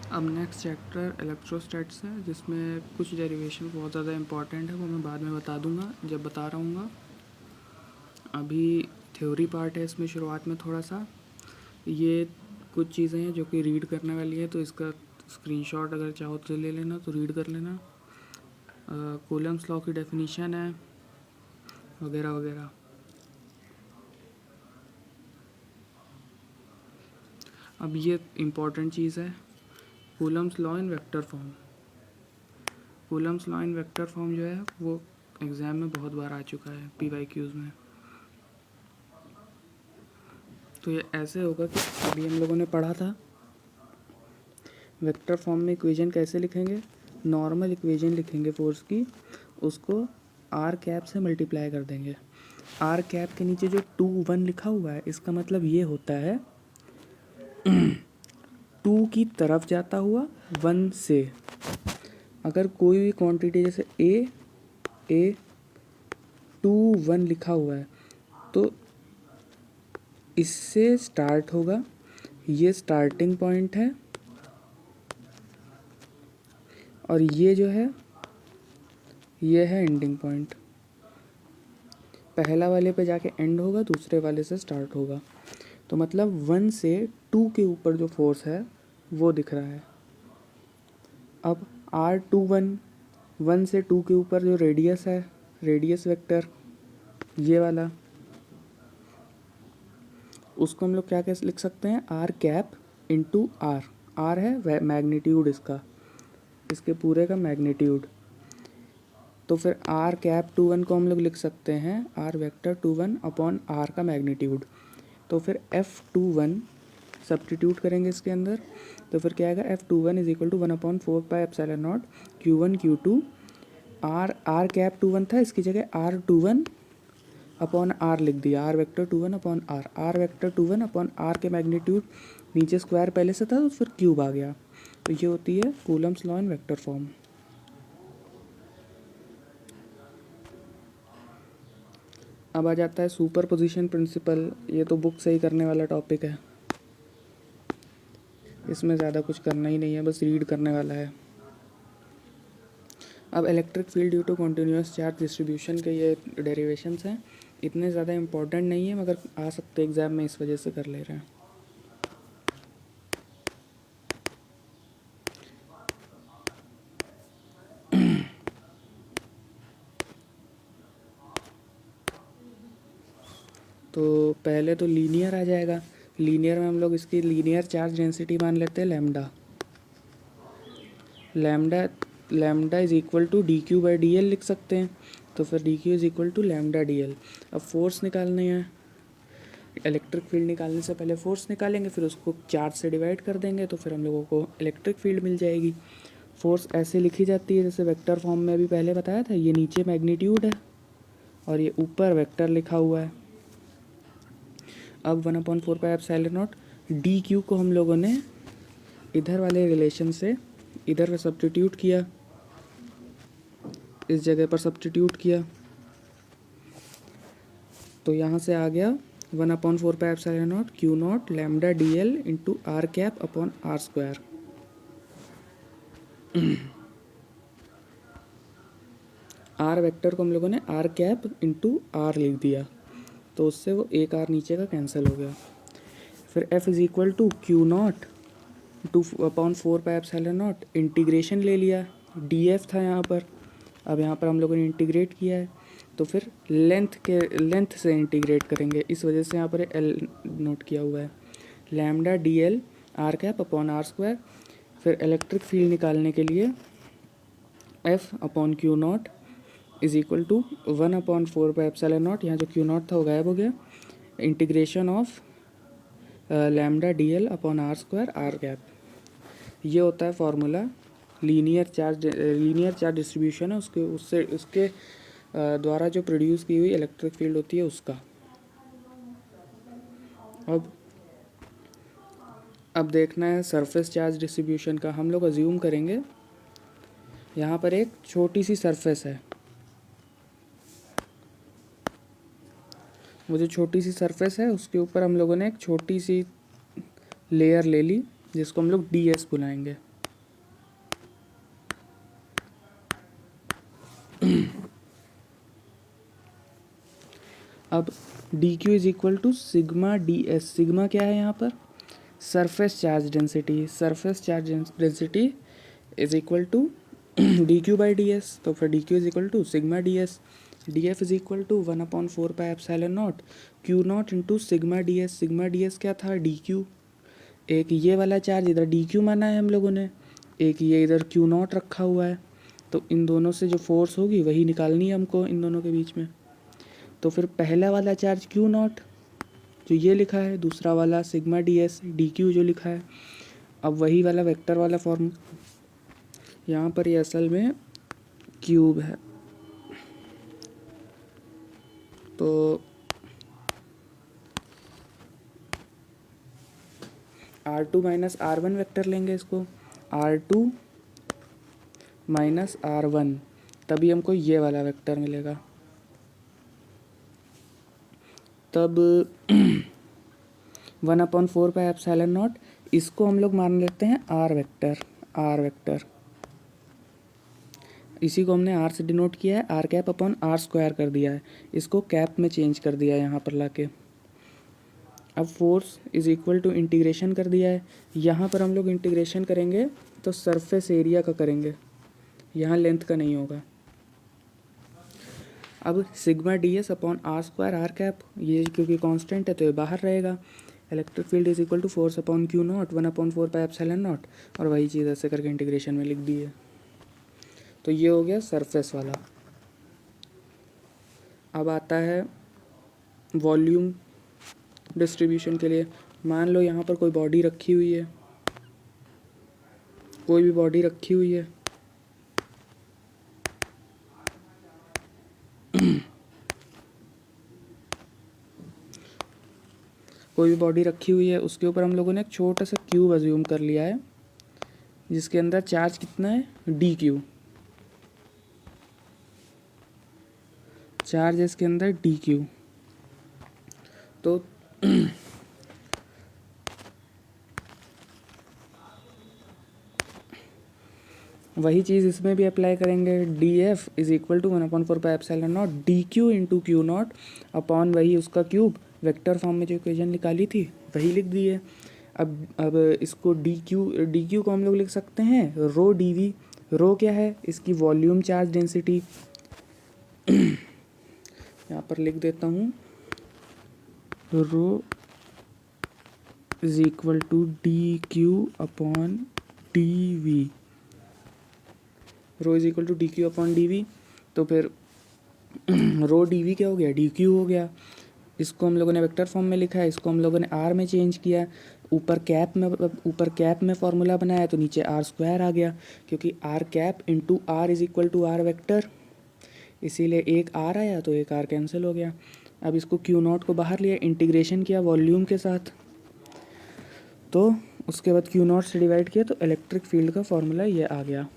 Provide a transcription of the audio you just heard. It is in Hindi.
अब नेक्स्ट चैप्टर इलेक्ट्रोस्टैट्स है, जिसमें कुछ डेरिवेशन बहुत ज़्यादा इंपॉर्टेंट है, वो मैं बाद में बता दूंगा जब बता रहा हूँ। अभी थ्योरी पार्ट है इसमें शुरुआत में थोड़ा सा। ये कुछ चीज़ें हैं जो कि रीड करने वाली है, तो इसका स्क्रीनशॉट अगर चाहो तो ले लेना, तो रीड कर लेना। कूलम्स लॉ की डेफिनीशन है वगैरह वगैरह। अब ये इम्पॉर्टेंट चीज़ है, Coulomb's law in vector form. Coulomb's law in vector form जो है वो एग्ज़ाम में बहुत बार आ चुका है PYQs में। तो ये ऐसे होगा कि अभी हम लोगों ने पढ़ा था वेक्टर फॉर्म में इक्वेशन कैसे लिखेंगे। नॉर्मल इक्वेशन लिखेंगे फोर्स की, उसको आर कैप से मल्टीप्लाई कर देंगे। आर कैप के नीचे जो 2 1 लिखा हुआ है, इसका मतलब ये होता है 2 की तरफ जाता हुआ 1 से। अगर कोई भी क्वांटिटी जैसे ए 2 1 लिखा हुआ है, तो इससे स्टार्ट होगा, ये स्टार्टिंग पॉइंट है, और ये जो है ये है एंडिंग पॉइंट। पहला वाले पे जाके एंड होगा, दूसरे वाले से स्टार्ट होगा। तो मतलब 1 से 2 के ऊपर जो फोर्स है वो दिख रहा है। अब R21 1 से 2 के ऊपर जो रेडियस है, रेडियस वेक्टर ये वाला, उसको हम लोग क्या कैसे लिख सकते हैं, R cap into R. R है मैग्नीट्यूड इसके पूरे का मैग्नीट्यूड। तो फिर आर कैप 2 1 को हम लोग लिख सकते हैं आर वेक्टर 2 1 अपॉन आर का मैग्नीट्यूड। तो फिर F21 सब्स्टिट्यूट करेंगे इसके अंदर, तो फिर क्या आएगा, F21 is equal to 1/4 Q1 Q2। R cap 2 1 था, इसकी जगह R21 अपॉन आर लिख दिया, R vector 2 1 upon R vector 2 1 upon R के मैग्नीट्यूड, नीचे स्क्वायर पहले से था तो फिर क्यूब आ गया। तो ये होती है Coulomb's law in vector form. अब आ जाता है सुपर पोजिशन प्रिंसिपल। ये तो बुक से ही करने वाला टॉपिक है, इसमें ज़्यादा कुछ करना ही नहीं है, बस रीड करने वाला है। अब electric field due to continuous charge distribution के ये डेरिवेशंस हैं, इतने ज़्यादा इंपॉर्टेंट नहीं है, मगर आ सकते एग्ज़ाम में, इस वजह से कर ले रहे हैं। तो पहले तो लीनियर आ जाएगा। लीनियर में हम लोग इसकी लीनियर चार्ज डेंसिटी मान लेते हैं lambda. Lambda is equal to dQ/dl लिख सकते हैं। तो फिर dQ is equal to lambda dl। अब फोर्स निकालने हैं, इलेक्ट्रिक फील्ड निकालने से पहले फोर्स निकालेंगे, फिर उसको चार्ज से डिवाइड कर देंगे, तो फिर हम लोगों को इलेक्ट्रिक फील्ड मिल जाएगी। फोर्स ऐसे लिखी जाती है जैसे वेक्टर फॉर्म में अभी पहले बताया था, ये नीचे मैग्नीट्यूड है और ये ऊपर वेक्टर लिखा हुआ है। अब 1/4 dQ को हम लोगों ने इधर वाले रिलेशन से इधर सब्स्टिट्यूट किया, इस जगह पर सब्स्टिट्यूट किया, तो यहाँ से आ गया 1/4 Q0 lambda dl into R cap upon R square. R vector को हम लोगों ने आर कैप इंटू आर लिख दिया, तो उससे वो एक आर नीचे का कैंसिल हो गया। फिर F is equal to Q0 2/4 integration ले लिया, df था यहाँ पर, अब यहाँ पर हम लोगों ने इंटीग्रेट किया है, तो फिर लेंथ से इंटीग्रेट करेंगे, इस वजह से यहाँ पर L नोट किया हुआ है। Lambda dl R cap upon R square. फिर इलेक्ट्रिक फील्ड निकालने के लिए F upon Q0 is equal to 1/4 यहाँ जो Q0 था वो गायब हो गया, integration of lambda dl upon R square R cap. ये होता है फॉर्मूला लीनियर चार्ज डिस्ट्रीब्यूशन है, उसके द्वारा जो प्रोड्यूस की हुई इलेक्ट्रिक फील्ड होती है उसका। अब देखना है सरफेस चार्ज डिस्ट्रीब्यूशन का। हम लोग अज्यूम करेंगे यहाँ पर एक छोटी सी सरफेस है, वो जो छोटी सी सरफेस है उसके ऊपर हम लोगों ने एक छोटी सी लेयर ले ली, जिसको हम लोग ds बुलाएंगे। अब D Q is equal to sigma D S. Sigma क्या है यहाँ पर? Surface charge density. Surface charge density is equal to D Q by D S. तो फिर D Q is equal to sigma D S. D F is equal to 1/4 pi epsilon naught Q naught into sigma D S. Sigma D S क्या था? D Q. एक ये वाला चार्ज इधर डी क्यू माना है हम लोगों ने, एक ये इधर क्यू नॉट रखा हुआ है। तो इन दोनों से जो फोर्स होगी वही निकालनी है हमको इन दोनों के बीच में। तो फिर पहला वाला चार्ज क्यू नॉट जो ये लिखा है, दूसरा वाला sigma D S D Q जो लिखा है। अब वही वाला वेक्टर वाला फॉर्म, यहाँ पर ये असल में क्यूब है, तो R2 माइनस R1 वेक्टर लेंगे इसको, R2 माइनस R1, तभी हमको ये वाला वेक्टर मिलेगा। तब 1/4 पाई एप्सिलॉन नॉट, इसको हम लोग मान लेते हैं R वेक्टर। R वेक्टर इसी को हमने R से डिनोट किया है, R cap upon R square कर दिया है, इसको कैप में चेंज कर दिया है यहाँ पर लाके। अब force is equal to integration कर दिया है। यहाँ पर हम लोग इंटीग्रेशन करेंगे तो सरफेस एरिया का करेंगे, यहाँ लेंथ का नहीं होगा। अब sigma D S upon R square R cap, ये क्योंकि कांस्टेंट है तो ये बाहर रहेगा। Electric field is equal to force upon Q naught 1/4 pi epsilon naught, और वही चीज़ ऐसे करके इंटीग्रेशन में लिख दी है। तो ये हो गया सरफेस वाला। अब आता है वॉल्यूम डिस्ट्रीब्यूशन के लिए। मान लो यहाँ पर कोई बॉडी रखी हुई है, कोई भी बॉडी रखी हुई है, कोई भी बॉडी रखी हुई है, उसके ऊपर हम लोगों ने एक छोटा सा क्यूब अज्यूम कर लिया है, जिसके अंदर चार्ज कितना है? D Q. चार्ज है इसके अंदर डी क्यू। तो वही चीज़ इसमें भी अप्लाई करेंगे। D F is equal to 1/4 pi epsilon naught D Q into Q naught upon वही उसका क्यूब, वेक्टर फॉर्म में जो इक्वेशन निकाली थी वही लिख दी है। अब इसको डी क्यू को हम लोग लिख सकते हैं रो डी वी। रो क्या है? इसकी वॉल्यूम चार्ज डेंसिटी। यहाँ पर लिख देता हूँ, rho is equal to D Q upon D V. Rho is equal to D Q upon D V. तो फिर रो डी वी क्या हो गया? डी क्यू हो गया। इसको हम लोगों ने वेक्टर फॉर्म में लिखा है, इसको हम लोगों ने आर में चेंज किया। ऊपर कैप में फॉर्मूला बनाया तो नीचे आर स्क्वायर आ गया, क्योंकि R cap into R is equal to R vector, इसीलिए एक आर आया तो एक आर कैंसिल हो गया। अब इसको क्यू नॉट को बाहर लिया, इंटीग्रेशन किया वॉल्यूम के साथ, तो उसके बाद क्यू नॉट से डिवाइड किया तो इलेक्ट्रिक फील्ड का फॉर्मूला ये आ गया।